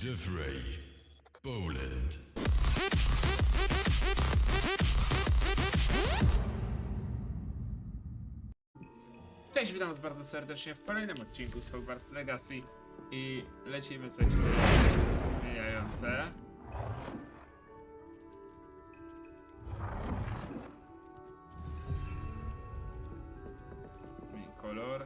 Jeffrey, Poland. Cześć, witam was bardzo serdecznie w kolejnym odcinku z Hogwart Legacy i lecimy coś zmieniające. Zmień kolor.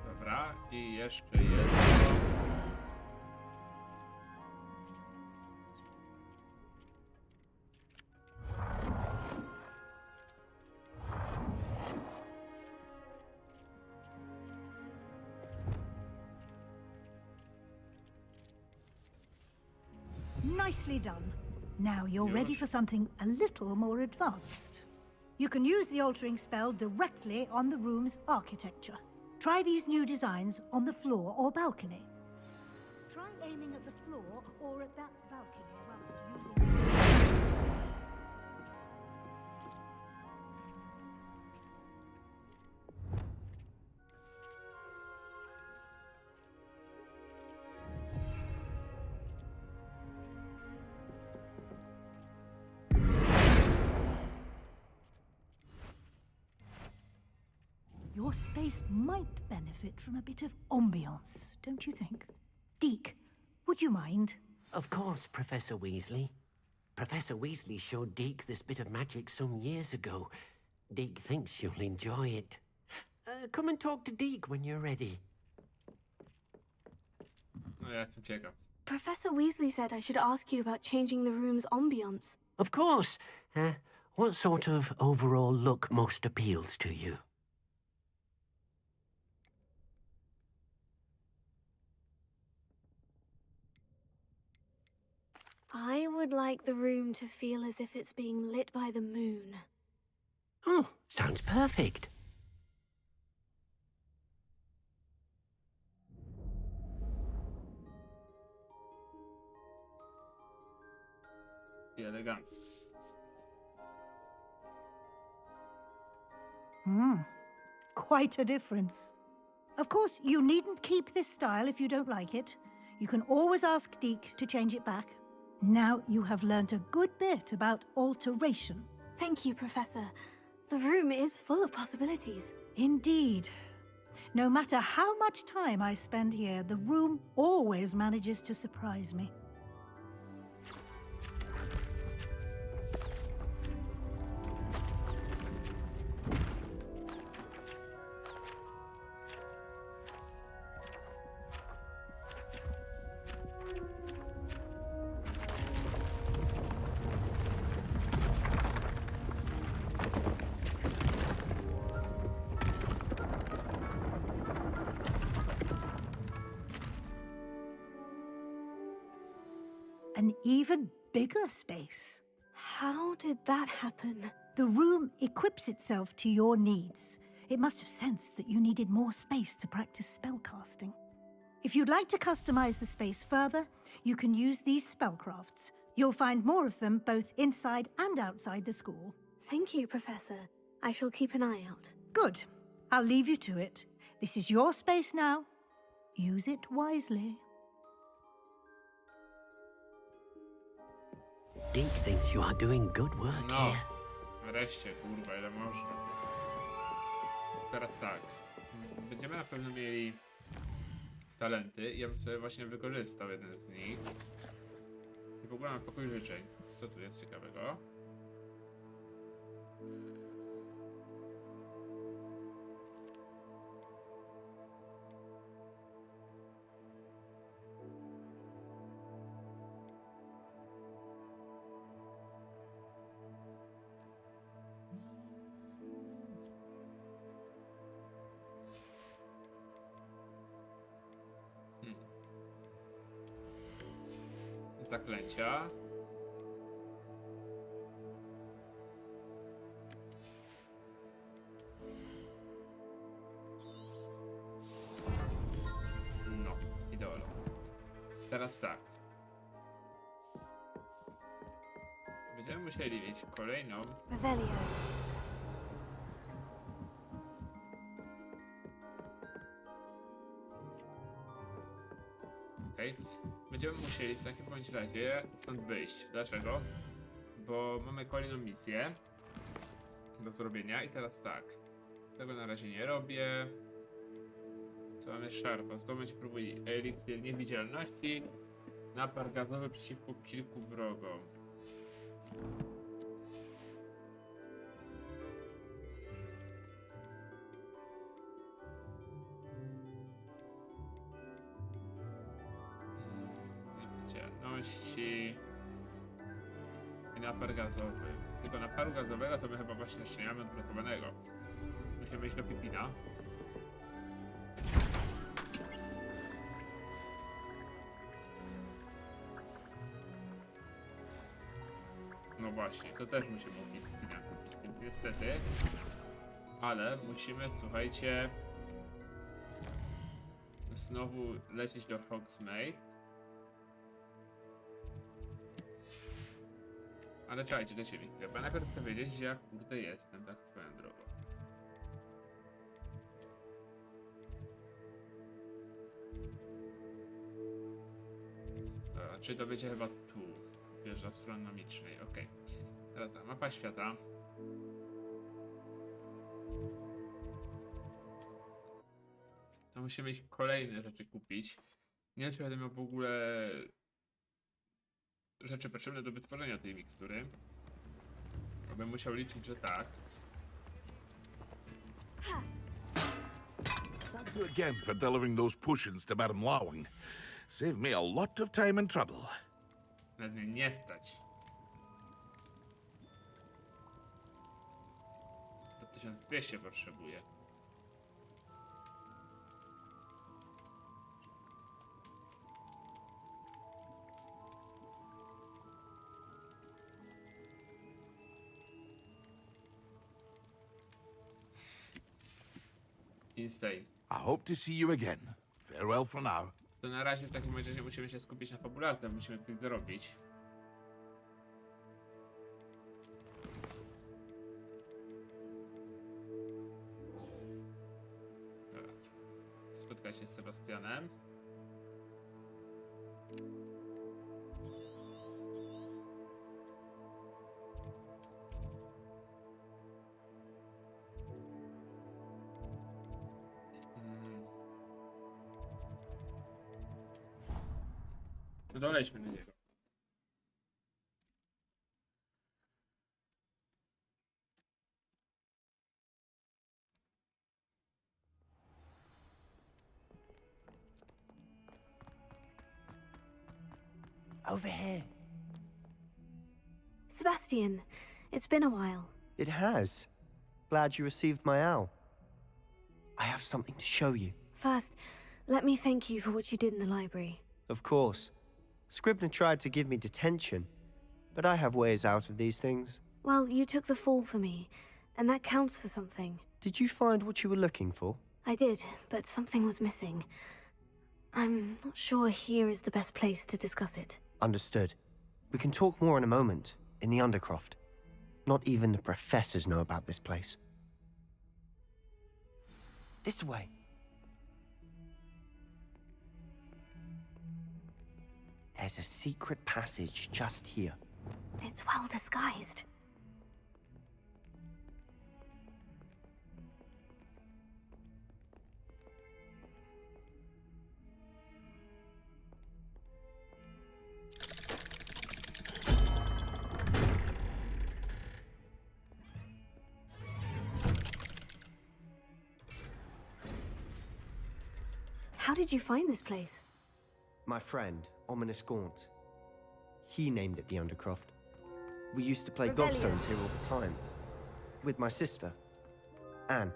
Dobra, i jeszcze jedno. Nicely done. Now you're ready for something a little more advanced. You can use the altering spell directly on the room's architecture. Try these new designs on the floor or balcony. Try aiming at the floor or at that balcony whilst using... Your space might benefit from a bit of ambiance, don't you think? Deke, would you mind? Of course, Professor Weasley. Professor Weasley showed Deke this bit of magic some years ago. Deke thinks you'll enjoy it. Come and talk to Deke when you're ready. No ja jestem ciekaw. Professor Weasley said I should ask you about changing the room's ambience. Of course. What sort of overall look most appeals to you? I would like the room to feel as if it's being lit by the moon. Oh, sounds perfect. I elegancko. Quite a difference. Of course, you needn't keep this style if you don't like it. You can always ask Deke to change it back. Now you have learnt a good bit about alteration. Thank you, Professor. The room is full of possibilities. Indeed. No matter how much time I spend here, the room always manages to surprise me. An even bigger space. How did that happen? The room equips itself to your needs. It must have sensed that you needed more space to practice spellcasting. If you'd like to customize the space further, you can use these spellcrafts. You'll find more of them both inside and outside the school. Thank you, Professor. I shall keep an eye out. Good. I'll leave you to it. This is your space now. Use it wisely. Deke thinks you are doing good work No, here. nareszcie, kurwa, ile można. Teraz tak. Będziemy na pewno mieli talenty. Ja bym sobie właśnie wykorzystał jeden z nich. I w ogóle mam pokój życzeń. Co tu jest ciekawego? zaklęcia. No, idol. Teraz tak. Będziemy musieli mieć kolejną. Revelio. Okej. Będziemy musieli w takim bądź razie stąd wyjść. Dlaczego? Bo mamy kolejną misję do zrobienia i teraz tak. Tego na razie nie robię. Co mamy szarpa? Zdobądź próbuj eliksir niewidzialności. Napar gazowy przeciwko kilku wrogom. Niewidzialności i napar gazowy. Tylko naparu gazowego to my chyba właśnie jeszcze nie mamy odblokowanego. Musimy iść do Pipina. No właśnie, to też musimy Pipina kupić, więc niestety. Ale musimy, słuchajcie, znowu lecieć do Hogsmeade. Ale czekajcie, dajcie mi chwilę, bo najpierw chcę wiedzieć, gdzie ja kurde jestem, tak swoją drogą. Dobra, czyli to będzie chyba tu, wieży astronomicznej, okej. Teraz tak, mapa świata. To musimy mieć kolejne rzeczy kupić. Nie wiem, czy będę miał w ogóle rzeczy potrzebne do wytworzenia tej mikstury. To bym musiał liczyć, że tak. Thank you again for delivering those potions to Madame Lawing. Saved me a lot of time and trouble. Nawet mnie nie stać. To 1200 potrzebuję. Insane. I hope to see you again. Farewell for now. To na razie w takim razie musimy się skupić na fabularce, musimy coś zrobić. Dobra. Spotkać się z Sebastianem. Dolećmy do niego. Over here. Sebastian, it's been a while. It has. Glad you received my owl. I have something to show you. First, let me thank you for what you did in the library. Of course. Scribner tried to give me detention, but I have ways out of these things. Well, you took the fall for me, and that counts for something. Did you find what you were looking for? I did, but something was missing. I'm not sure here is the best place to discuss it. Understood. We can talk more in a moment, in the Undercroft. Not even the professors know about this place. This way. There's a secret passage just here. It's well disguised. How did you find this place? My friend, Ominous Gaunt. He named it the Undercroft. We used to play Revelio. gobstones here all the time. With my sister, Anne.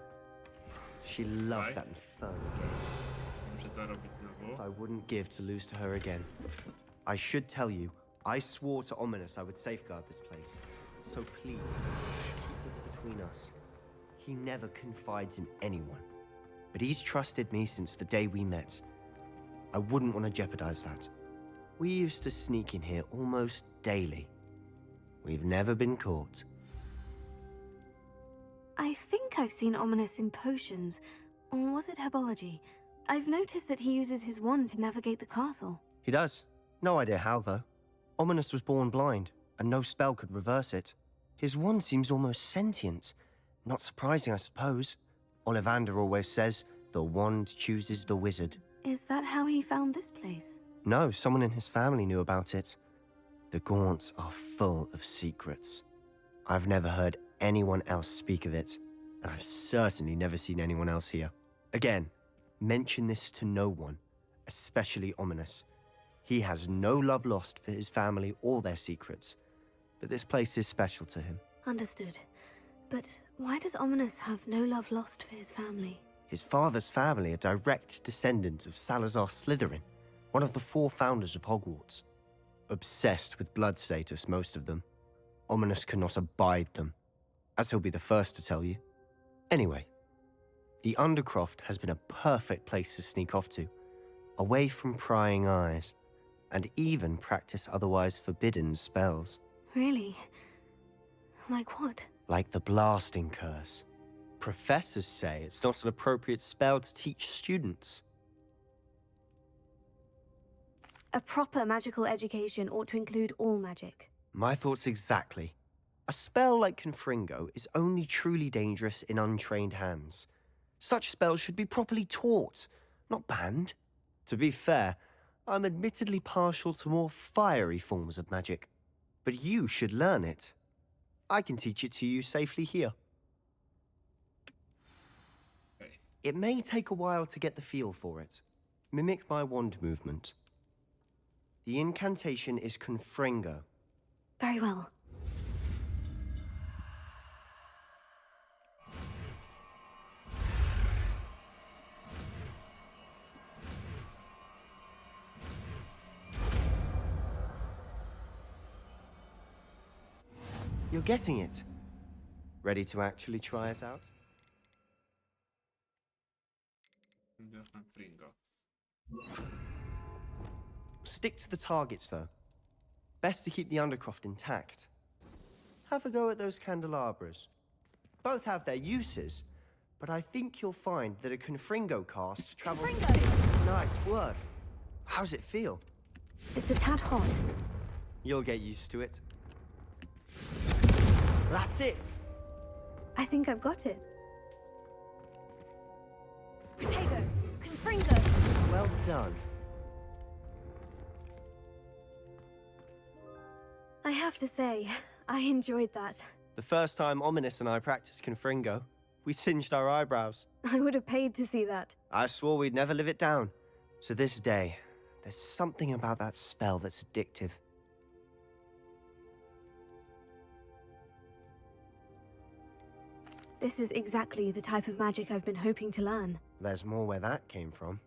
She loved Right. that infernal game. Muszę to robić znowu. I wouldn't give to lose to her again. I should tell you, I swore to Ominous I would safeguard this place. So please, keep it between us. He never confides in anyone. But he's trusted me since the day we met. I wouldn't want to jeopardize that. We used to sneak in here almost daily. We've never been caught. I think I've seen Ominous in potions. Or was it herbology? I've noticed that he uses his wand to navigate the castle. He does. No idea how, though. Ominous was born blind, and no spell could reverse it. His wand seems almost sentient. Not surprising, I suppose. Ollivander always says, the wand chooses the wizard. Is that how he found this place? No, someone in his family knew about it. The Gaunts are full of secrets. I've never heard anyone else speak of it, and I've certainly never seen anyone else here. Again, mention this to no one, especially Ominous. He has no love lost for his family or their secrets, but this place is special to him. Understood. But why does Ominous have no love lost for his family? His father's family are direct descendants of Salazar Slytherin, one of the 4 founders of Hogwarts. Obsessed with blood status, most of them. Ominous cannot abide them, as he'll be the first to tell you. Anyway, the Undercroft has been a perfect place to sneak off to, away from prying eyes, and even practice otherwise forbidden spells. Really? Like what? Like the blasting curse. Professors say it's not an appropriate spell to teach students. A proper magical education ought to include all magic. My thoughts exactly. A spell like Confringo is only truly dangerous in untrained hands. Such spells should be properly taught, not banned. To be fair, I'm admittedly partial to more fiery forms of magic. But you should learn it. I can teach it to you safely here. It may take a while to get the feel for it. Mimic my wand movement. The incantation is Confringo. Very well. You're getting it. Ready to actually try it out? Stick to the targets, though. Best to keep the Undercroft intact. Have a go at those candelabras. Both have their uses, but I think you'll find that a Confringo cast travels... Confringo! Nice work. How's it feel? It's a tad hot. You'll get used to it. That's it! I think I've got it. Potato! Confringo! Well done. I have to say, I enjoyed that. The first time Ominous and I practiced Confringo, we singed our eyebrows. I would have paid to see that. I swore we'd never live it down. To this day, there's something about that spell that's addictive. This is exactly the type of magic I've been hoping to learn. There's more where that came from.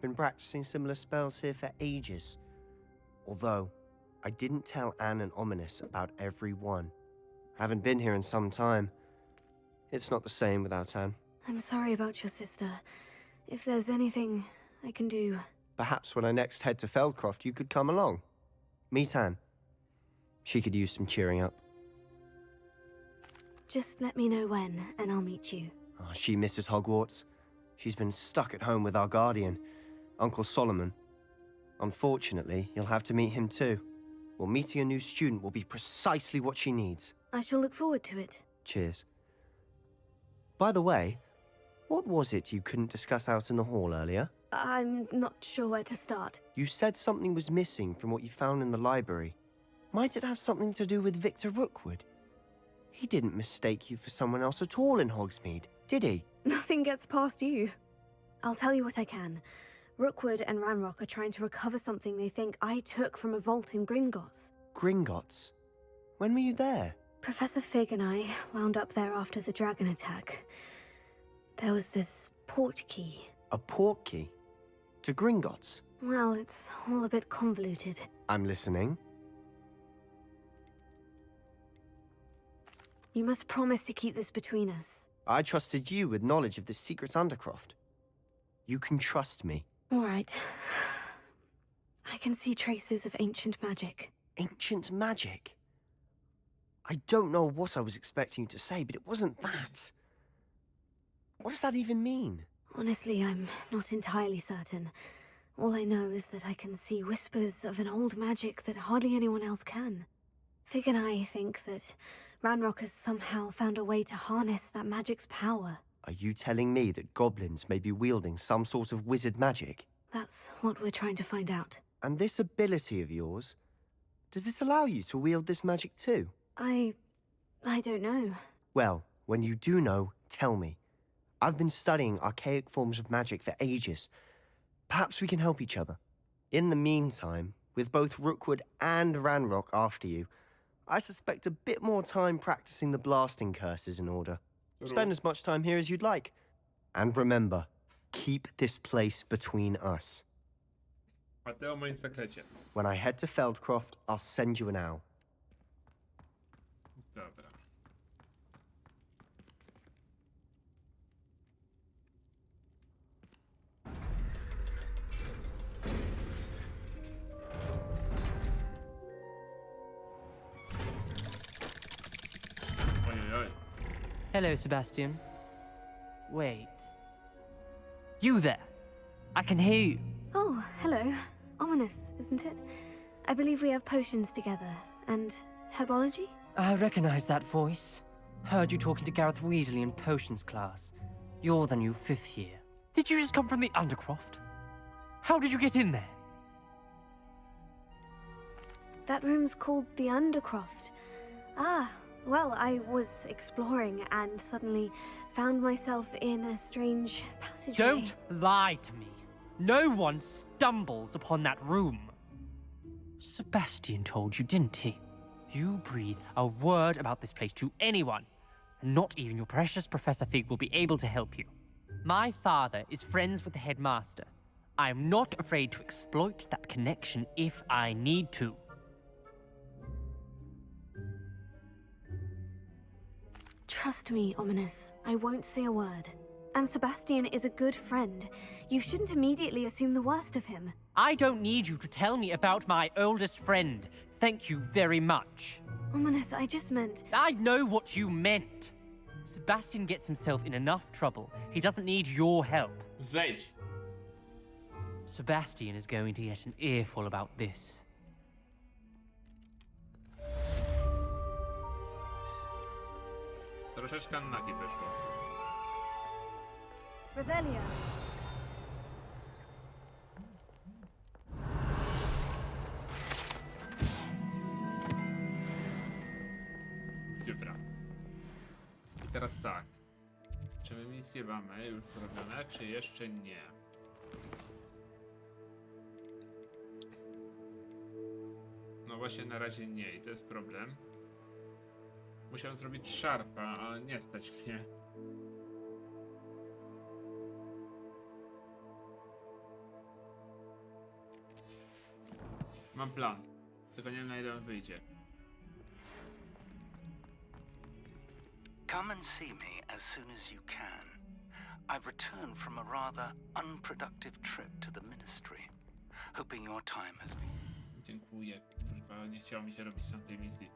Been practicing similar spells here for ages. Although, I didn't tell Anne and Ominous about every one. Haven't been here in some time. It's not the same without Anne. I'm sorry about your sister. If there's anything I can do... Perhaps when I next head to Feldcroft, you could come along. Meet Anne. She could use some cheering up. Just let me know when, and I'll meet you. Oh, she misses Hogwarts. She's been stuck at home with our guardian, Uncle Solomon. Unfortunately, you'll have to meet him too. Well, meeting a new student will be precisely what she needs. I shall look forward to it. Cheers. By the way, what was it you couldn't discuss out in the hall earlier? I'm not sure where to start. You said something was missing from what you found in the library. Might it have something to do with Victor Rookwood? He didn't mistake you for someone else at all in Hogsmeade, did he? Nothing gets past you. I'll tell you what I can. Rookwood and Ranrock are trying to recover something they think I took from a vault in Gringotts. Gringotts? When were you there? Professor Fig and I wound up there after the dragon attack. There was this port key. A port key? To Gringotts? Well, it's all a bit convoluted. I'm listening. You must promise to keep this between us. I trusted you with knowledge of the secret undercroft. You can trust me. All right. I can see traces of ancient magic. Ancient magic? I don't know what I was expecting you to say, but it wasn't that. What does that even mean? Honestly, I'm not entirely certain. All I know is that I can see whispers of an old magic that hardly anyone else can. Fig and I think that Ranrock has somehow found a way to harness that magic's power. Are you telling me that goblins may be wielding some sort of wizard magic? That's what we're trying to find out. And this ability of yours, does it allow you to wield this magic too? I don't know. Well, when you do know, tell me. I've been studying archaic forms of magic for ages. Perhaps we can help each other. In the meantime, with both Rookwood and Ranrock after you, I suspect a bit more time practicing the blasting curse is in order. Spend as much time here as you'd like. And remember, keep this place between us. A ty o moim sekrecie. When I head to Feldcroft, I'll send you an owl. Dobra. Ojojoj. Hello, Sebastian. Wait. You there? I can hear you. Oh, hello. Ominous, isn't it? I believe we have potions together. And herbology? I recognize that voice. Heard you talking to Gareth Weasley in potions class. You're the new 5th year. Did you just come from the Undercroft? How did you get in there? That room's called the Undercroft. Ah, well, I was exploring and suddenly found myself in a strange passageway. Don't lie to me. No one stumbles upon that room. Sebastian told you, didn't he? You breathe a word about this place to anyone, and not even your precious Professor Fig will be able to help you. My father is friends with the headmaster. I am not afraid to exploit that connection if I need to. Trust me, Ominous. I won't say a word. And Sebastian is a good friend. You shouldn't immediately assume the worst of him. I don't need you to tell me about my oldest friend. Thank you very much. Ominous, I just meant... I know what you meant. Sebastian gets himself in enough trouble. He doesn't need your help. Zejdź. Sebastian is going to get an earful about this. Troszeczkę Naki wyszło. Revelio. Dobra. I teraz tak. Czy my misję mamy już zrobione, czy jeszcze nie? No właśnie na razie nie i to jest problem. Musiałem zrobić szarpa, ale nie stać mnie. Mam plan, tylko nie wiem na ile on wyjdzie. Come and see me as soon as you can. I've returned from a rather unproductive trip to the ministry, hoping your time has been... Dziękuję, kurwa, nie chciało mi się robić tamtej misji.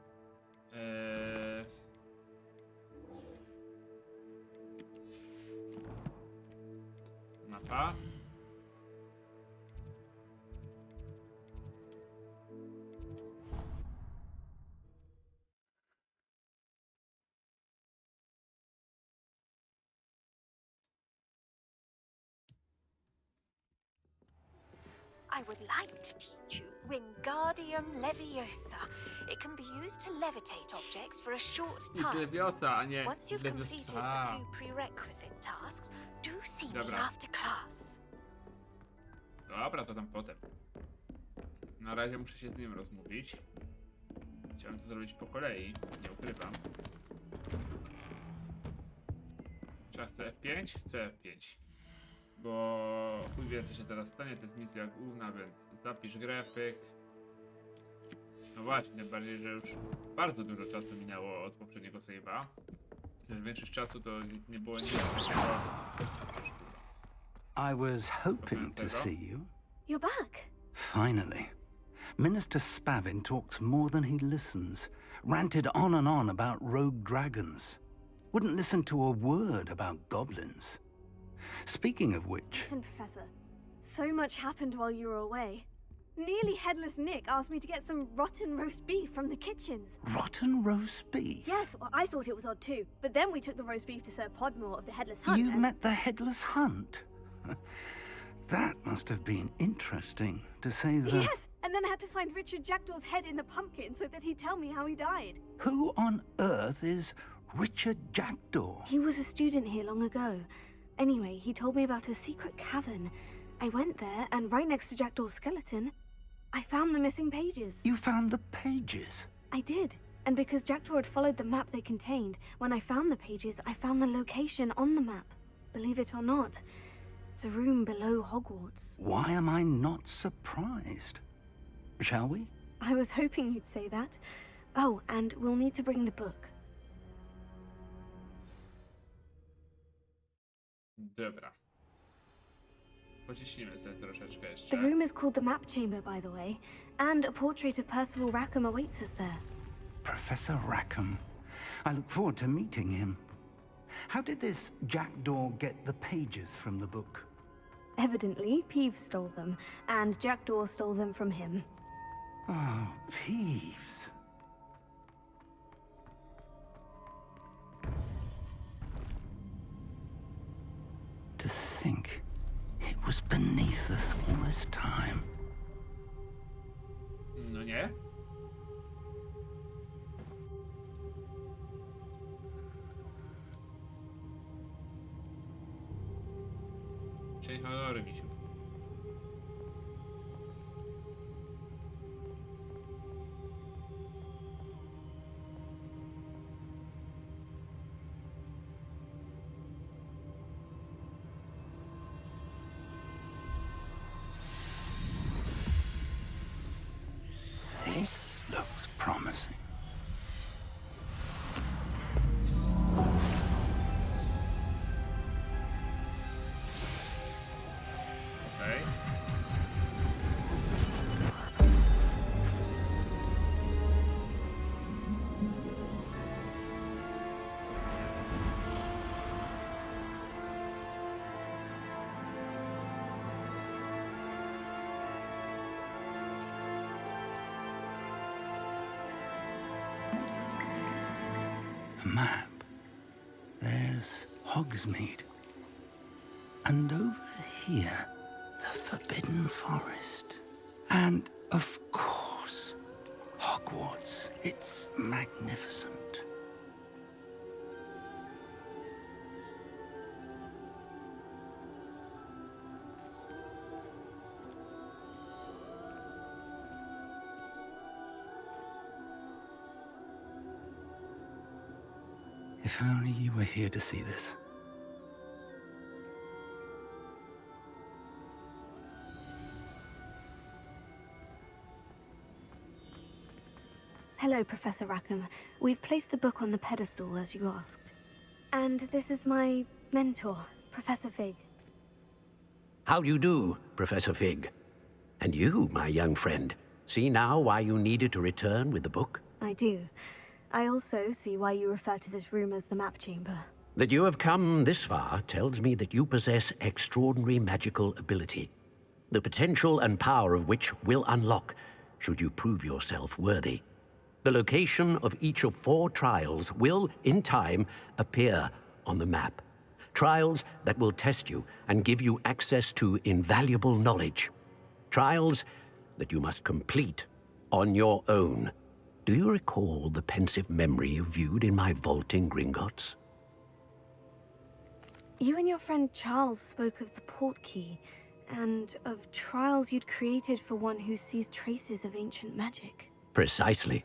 Mapa. I would like to teach you Wingardium Leviosa. It can be used to levitate objects for a short time. Leviosa, a nie Once you've completed a Leviosa. few prerequisite tasks, do see me Dobra. after class. Dobra, to tam potem. Na razie muszę się z nim rozmówić. Chciałem to zrobić po kolei, nie ukrywam. Czas CF5? CF5. Bo chuj wie co się teraz stanie, to jest misja główna, więc zapisz grę, pyk. No właśnie, tym bardziej, że już bardzo dużo czasu minęło od poprzedniego save'a. Większość czasu to nie było nic takiego. I was hoping to see you. You're back. Finally. Minister Spavin talks more than he listens. Ranted on and on about rogue dragons. Wouldn't listen to a word about goblins. Speaking of which... Listen, Professor. So much happened while you were away. Nearly Headless Nick asked me to get some rotten roast beef from the kitchens. Rotten roast beef? Yes, well, I thought it was odd too. But then we took the roast beef to Sir Podmore of the Headless Hunt. You met the Headless Hunt? That must have been interesting, to say the... Yes, and then I had to find Richard Jackdaw's head in the pumpkin so that he'd tell me how he died. Who on earth is Richard Jackdaw? He was a student here long ago. Anyway, he told me about a secret cavern. I went there, and right next to Jackdaw's skeleton, I found the missing pages. You found the pages? I did. And because Jackdaw had followed the map they contained, when I found the pages, I found the location on the map. Believe it or not, it's a room below Hogwarts. Why am I not surprised? Shall we? I was hoping you'd say that. Oh, and we'll need to bring the book. Dobra. Pociśnimy sobie troszeczkę The jeszcze. room is called the Map Chamber, by the way, and a portrait of Percival Rackham awaits us there. Professor Rackham. I look forward to meeting him. How did this Jackdaw get the pages from the book? Evidently, Peeves stole them, and Jackdaw stole them from him. Oh, Peeves. To think it was beneath us all this time. No nie? Czyli honory, misiu. This looks promising. Okej. A map. There's Hogsmeade. And over here, the Forbidden Forest. And, of course, Hogwarts. It's magnificent. If only you were here to see this. Hello, Professor Rackham. We've placed the book on the pedestal, as you asked. And this is my mentor, Professor Fig. How do you do, Professor Fig? And you, my young friend, see now why you needed to return with the book? I do. I also see why you refer to this room as the Map Chamber. That you have come this far tells me that you possess extraordinary magical ability, the potential and power of which will unlock should you prove yourself worthy. The location of each of 4 trials will, in time, appear on the map. Trials that will test you and give you access to invaluable knowledge. Trials that you must complete on your own. Do you recall the pensive memory you viewed in my vault in Gringotts? You and your friend Charles spoke of the portkey, and of trials you'd created for one who sees traces of ancient magic. Precisely.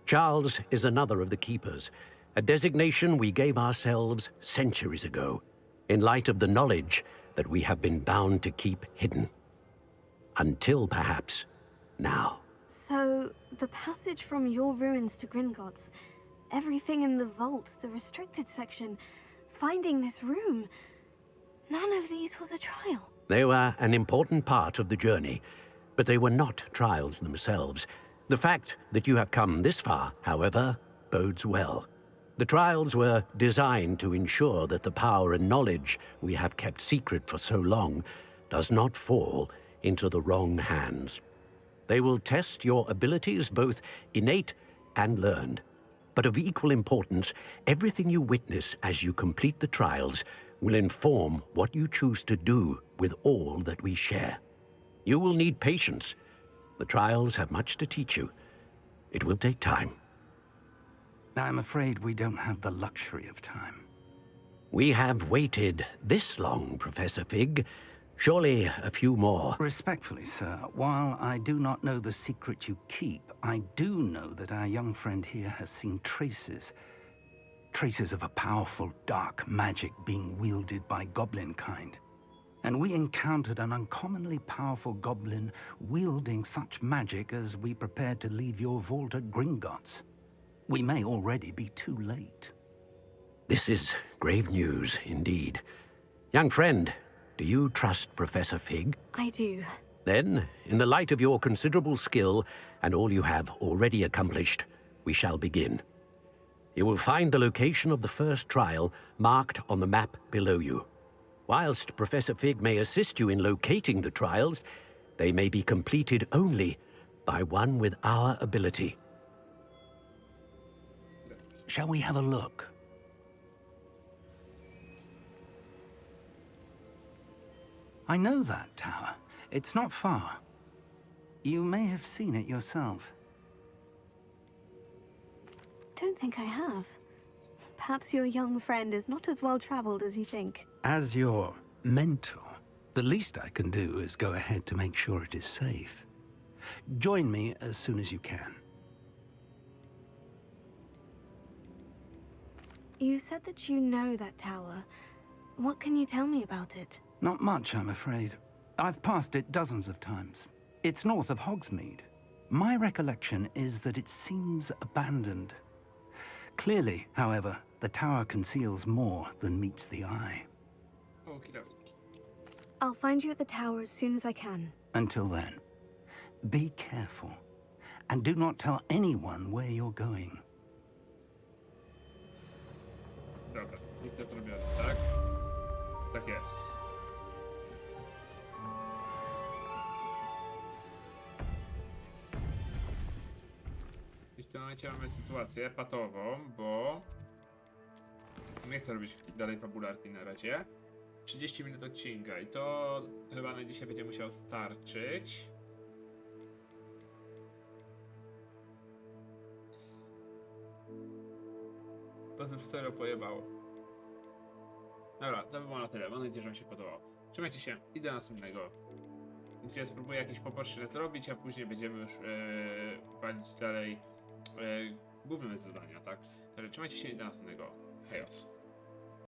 Charles is another of the Keepers, a designation we gave ourselves centuries ago, in light of the knowledge that we have been bound to keep hidden. Until perhaps now. So, the passage from your ruins to Gringotts, everything in the vault, the restricted section, finding this room, none of these was a trial. They were an important part of the journey, but they were not trials themselves. The fact that you have come this far, however, bodes well. The trials were designed to ensure that the power and knowledge we have kept secret for so long does not fall into the wrong hands. They will test your abilities, both innate and learned. But of equal importance, everything you witness as you complete the trials will inform what you choose to do with all that we share. You will need patience. The trials have much to teach you. It will take time. I'm afraid we don't have the luxury of time. We have waited this long, Professor Fig. Surely a few more. Respectfully, sir, while I do not know the secret you keep, I do know that our young friend here has seen traces. Traces of a powerful, dark magic being wielded by goblin kind. And we encountered an uncommonly powerful goblin wielding such magic as we prepared to leave your vault at Gringotts. We may already be too late. This is grave news, indeed. Young friend, do you trust Professor Fig? I do. Then, in the light of your considerable skill and all you have already accomplished, we shall begin. You will find the location of the first trial marked on the map below you. Whilst Professor Fig may assist you in locating the trials, they may be completed only by one with our ability. Shall we have a look? I know that tower. It's not far. You may have seen it yourself. Don't think I have. Perhaps your young friend is not as well-traveled as you think. As your mentor, the least I can do is go ahead to make sure it is safe. Join me as soon as you can. You said that you know that tower. What can you tell me about it? Not much, I'm afraid. I've passed it dozens of times. It's north of Hogsmeade. My recollection is that it seems abandoned. Clearly, however, the tower conceals more than meets the eye. Okidoki. I'll find you at the tower as soon as I can. Until then, be careful. And do not tell anyone where you're going. Dobra, misja zrobiona, tak? Tak jest. I w tym momencie mamy sytuację patową, bo nie chcę robić dalej fabularki na razie. 30 minut odcinka i to chyba na dzisiaj będzie musiał starczyć. Poza tym serio pojebało. Dobra, to by było na tyle. Mam nadzieję, że wam się podobało. Trzymajcie się i do następnego. Więc ja spróbuję jakieś poboczne zrobić, a później będziemy już walić dalej główne zadania, tak? Także trzymajcie się i do następnego. Hejos.